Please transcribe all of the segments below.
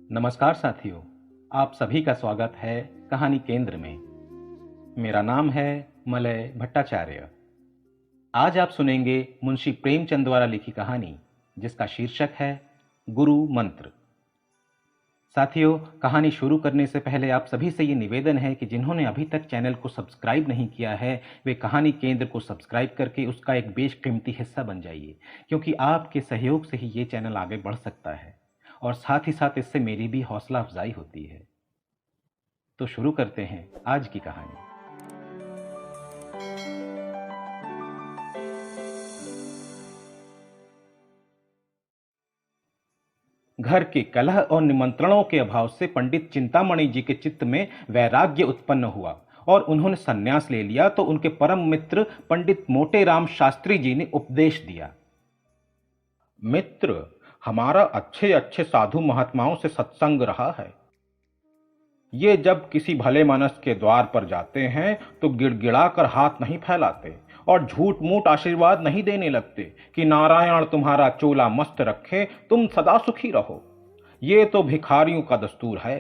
नमस्कार साथियों, आप सभी का स्वागत है कहानी केंद्र में। मेरा नाम है मलय भट्टाचार्य। आज आप सुनेंगे मुंशी प्रेमचंद द्वारा लिखी कहानी जिसका शीर्षक है गुरु मंत्र। साथियों, कहानी शुरू करने से पहले आप सभी से ये निवेदन है कि जिन्होंने अभी तक चैनल को सब्सक्राइब नहीं किया है वे कहानी केंद्र को सब्सक्राइब करके उसका एक बेशकीमती हिस्सा बन जाइए, क्योंकि आपके सहयोग से ही ये चैनल आगे बढ़ सकता है और साथ ही साथ इससे मेरी भी हौसला अफजाई होती है। तो शुरू करते हैं आज की कहानी। घर के कलह और निमंत्रणों के अभाव से पंडित चिंतामणि जी के चित्त में वैराग्य उत्पन्न हुआ और उन्होंने संन्यास ले लिया। तो उनके परम मित्र पंडित मोटेराम शास्त्री जी ने उपदेश दिया। मित्र, हमारा अच्छे अच्छे साधु महात्माओं से सत्संग रहा है। ये जब किसी भले मानस के द्वार पर जाते हैं तो गिड़गिड़ा कर हाथ नहीं फैलाते और झूठ मूठ आशीर्वाद नहीं देने लगते कि नारायण तुम्हारा चोला मस्त रखे, तुम सदा सुखी रहो। ये तो भिखारियों का दस्तूर है।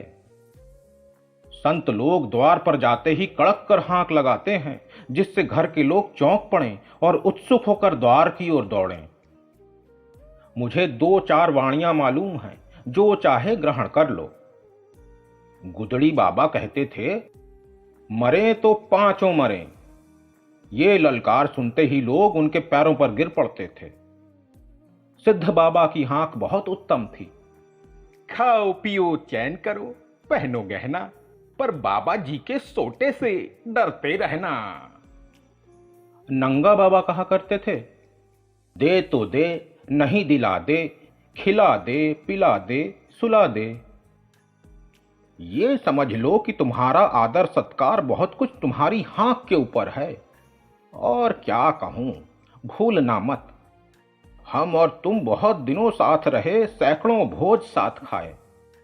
संत लोग द्वार पर जाते ही कड़क कर हाँक लगाते हैं, जिससे घर के लोग चौंक पड़ें और उत्सुक होकर द्वार की ओर दौड़ें। मुझे 2-4 वाणियां मालूम हैं, जो चाहे ग्रहण कर लो। गुदड़ी बाबा कहते थे, मरे तो पांचों मरे। ये ललकार सुनते ही लोग उनके पैरों पर गिर पड़ते थे। सिद्ध बाबा की हाँक बहुत उत्तम थी। खाओ पियो चैन करो, पहनो गहना, पर बाबा जी के सोटे से डरते रहना। नंगा बाबा कहा करते थे, दे तो दे, नहीं दिला दे, खिला दे, पिला दे, सुला दे। ये समझ लो कि तुम्हारा आदर सत्कार बहुत कुछ तुम्हारी हाँक के ऊपर है। और क्या कहूं, भूलना मत, हम और तुम बहुत दिनों साथ रहे, सैकड़ों भोज साथ खाए।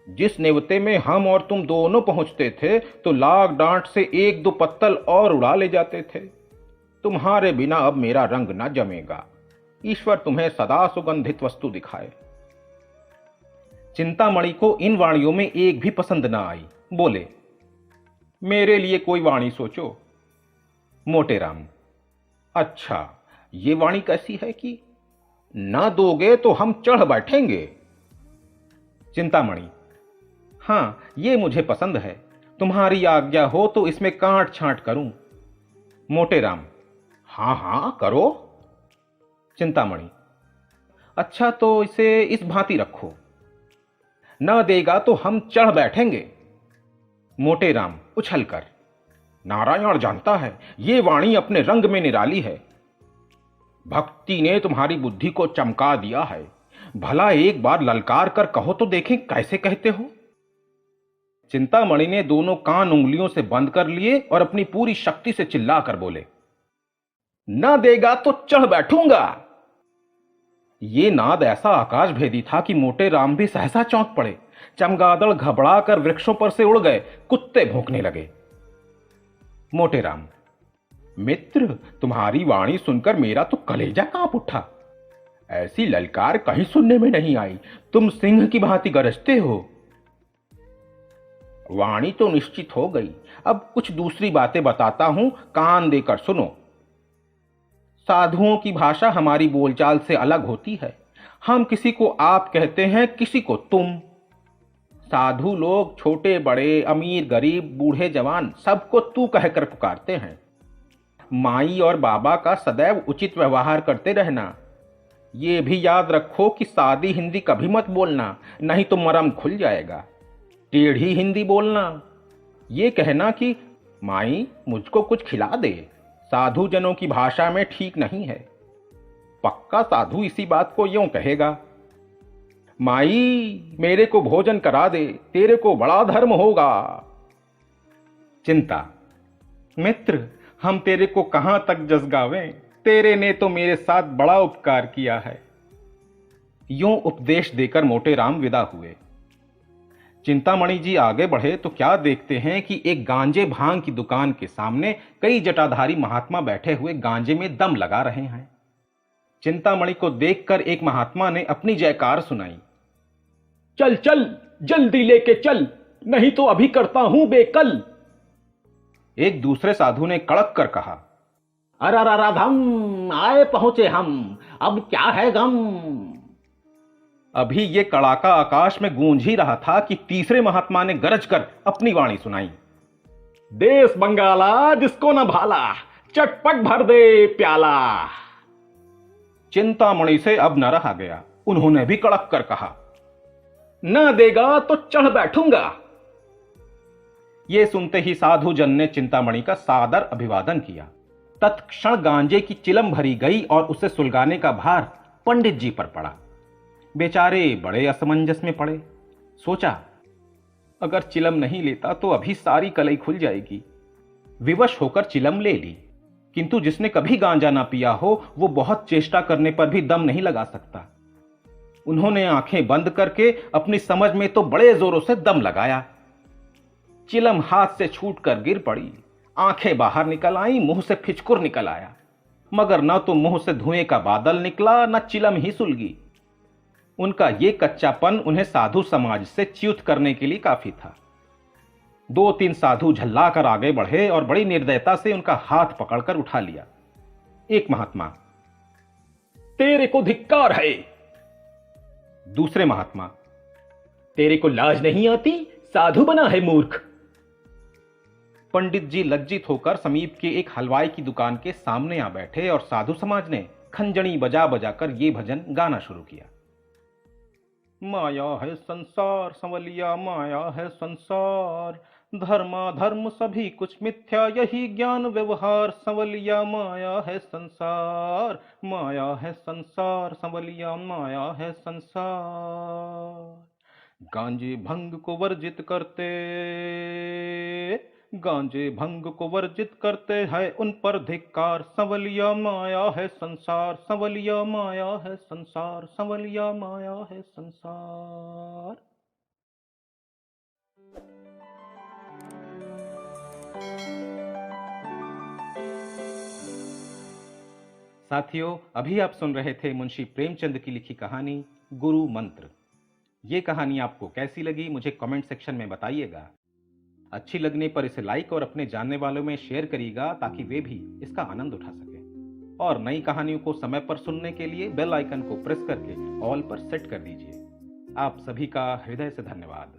जिस नेवते में हम और तुम दोनों पहुंचते थे तो लाग डांट से 1-2 पत्तल और उड़ा ले जाते थे। तुम्हारे बिना अब मेरा रंग न जमेगा। ईश्वर तुम्हें सदा सुगंधित वस्तु दिखाए। चिंतामणि को इन वाणियों में एक भी पसंद न आई। बोले, मेरे लिए कोई वाणी सोचो। मोटेराम, अच्छा, ये वाणी कैसी है कि न दोगे तो हम चढ़ बैठेंगे। चिंतामणि, हां, ये मुझे पसंद है। तुम्हारी आज्ञा हो तो इसमें कांट छांट करूं। मोटेराम, हां हां करो। चिंतामणि, अच्छा, तो इसे इस भांति रखो, न देगा तो हम चढ़ बैठेंगे। मोटेराम उछलकर, नारायण जानता है, ये वाणी अपने रंग में निराली है। भक्ति ने तुम्हारी बुद्धि को चमका दिया है। भला एक बार ललकार कर कहो तो देखें कैसे कहते हो। चिंतामणि ने दोनों कान उंगलियों से बंद कर लिए और अपनी पूरी शक्ति से चिल्लाकर बोले, न देगा तो चढ़ बैठूंगा। ये नाद ऐसा आकाश भेदी था कि मोटेराम भी सहसा चौंक पड़े। चमगादड़ घबरा कर वृक्षों पर से उड़ गए, कुत्ते भौंकने लगे। मोटेराम, मित्र, तुम्हारी वाणी सुनकर मेरा तो कलेजा कांप उठा। ऐसी ललकार कहीं सुनने में नहीं आई। तुम सिंह की भांति गरजते हो। वाणी तो निश्चित हो गई। अब कुछ दूसरी बातें बताता हूं, कान देकर सुनो। साधुओं की भाषा हमारी बोलचाल से अलग होती है। हम किसी को आप कहते हैं, किसी को तुम। साधु लोग छोटे बड़े, अमीर गरीब, बूढ़े जवान सबको तू कहकर पुकारते हैं। माई और बाबा का सदैव उचित व्यवहार करते रहना। ये भी याद रखो कि सादी हिंदी कभी मत बोलना, नहीं तो मरम खुल जाएगा। टेढ़ी हिंदी बोलना। ये कहना कि माई मुझको कुछ खिला दे, साधु जनों की भाषा में ठीक नहीं है। पक्का साधु इसी बात को यूं कहेगा, माई मेरे को भोजन करा दे, तेरे को बड़ा धर्म होगा। चिंता, मित्र, हम तेरे को कहां तक जसगावें, तेरे ने तो मेरे साथ बड़ा उपकार किया है। यूं उपदेश देकर मोटेराम विदा हुए। चिंतामणि जी आगे बढ़े तो क्या देखते हैं कि एक गांजे भांग की दुकान के सामने कई जटाधारी महात्मा बैठे हुए गांजे में दम लगा रहे हैं। चिंतामणि को देखकर एक महात्मा ने अपनी जयकार सुनाई। चल चल, जल्दी लेके चल, नहीं तो अभी करता हूं बेकल। एक दूसरे साधु ने कड़क कर कहा। अराराधम, आए पहुंचे हम, अब क्या है गम। अभी ये कड़ाका आकाश में गूंज ही रहा था कि तीसरे महात्मा ने गरज कर अपनी वाणी सुनाई। देश बंगाला जिसको न भाला, चटपट भर दे प्याला। चिंतामणि से अब न रहा गया, उन्होंने भी कड़क कर कहा। न देगा तो चढ़ बैठूंगा। ये सुनते ही साधु जन ने चिंतामणि का सादर अभिवादन किया। तत्क्षण गांजे की चिलम भरी गई और उसे सुलगाने का भार पंडित जी पर पड़ा। बेचारे बड़े असमंजस में पड़े। सोचा, अगर चिलम नहीं लेता तो अभी सारी कलई खुल जाएगी। विवश होकर चिलम ले ली, किंतु जिसने कभी गांजा ना पिया हो वो बहुत चेष्टा करने पर भी दम नहीं लगा सकता। उन्होंने आंखें बंद करके अपनी समझ में तो बड़े जोरों से दम लगाया। चिलम हाथ से छूटकर गिर पड़ी, आंखें बाहर निकल आई, मुंह से फिचकुर निकल आया, मगर न तो मुंह से धुएं का बादल निकला न चिलम ही सुलगी। उनका ये कच्चापन उन्हें साधु समाज से च्युत करने के लिए काफी था। 2-3 साधु झल्लाकर आगे बढ़े और बड़ी निर्दयता से उनका हाथ पकड़कर उठा लिया। एक महात्मा, तेरे को धिक्कार है। दूसरे महात्मा, तेरे को लाज नहीं आती, साधु बना है मूर्ख। पंडित जी लज्जित होकर समीप के एक हलवाई की दुकान के सामने आ बैठे और साधु समाज ने खंजणी बजा बजाकर ये भजन गाना शुरू किया। माया है संसार संवलिया, माया है संसार, धर्मा धर्म सभी कुछ मिथ्या, यही ज्ञान व्यवहार, संवलिया माया है संसार, माया है संसार संवलिया, माया है संसार। गांजे भंग को वर्जित करते, गांजे भंग को वर्जित करते हैं उन पर धिक्कार, संवलिया माया है संसार, संवलिया माया है संसार, संवलिया माया है संसार। साथियों, अभी आप सुन रहे थे मुंशी प्रेमचंद की लिखी कहानी गुरु मंत्र। ये कहानी आपको कैसी लगी मुझे कमेंट सेक्शन में बताइएगा। अच्छी लगने पर इसे लाइक और अपने जानने वालों में शेयर करिएगा ताकि वे भी इसका आनंद उठा सकें। और नई कहानियों को समय पर सुनने के लिए बेल आइकन को प्रेस करके ऑल पर सेट कर दीजिए। आप सभी का हृदय से धन्यवाद।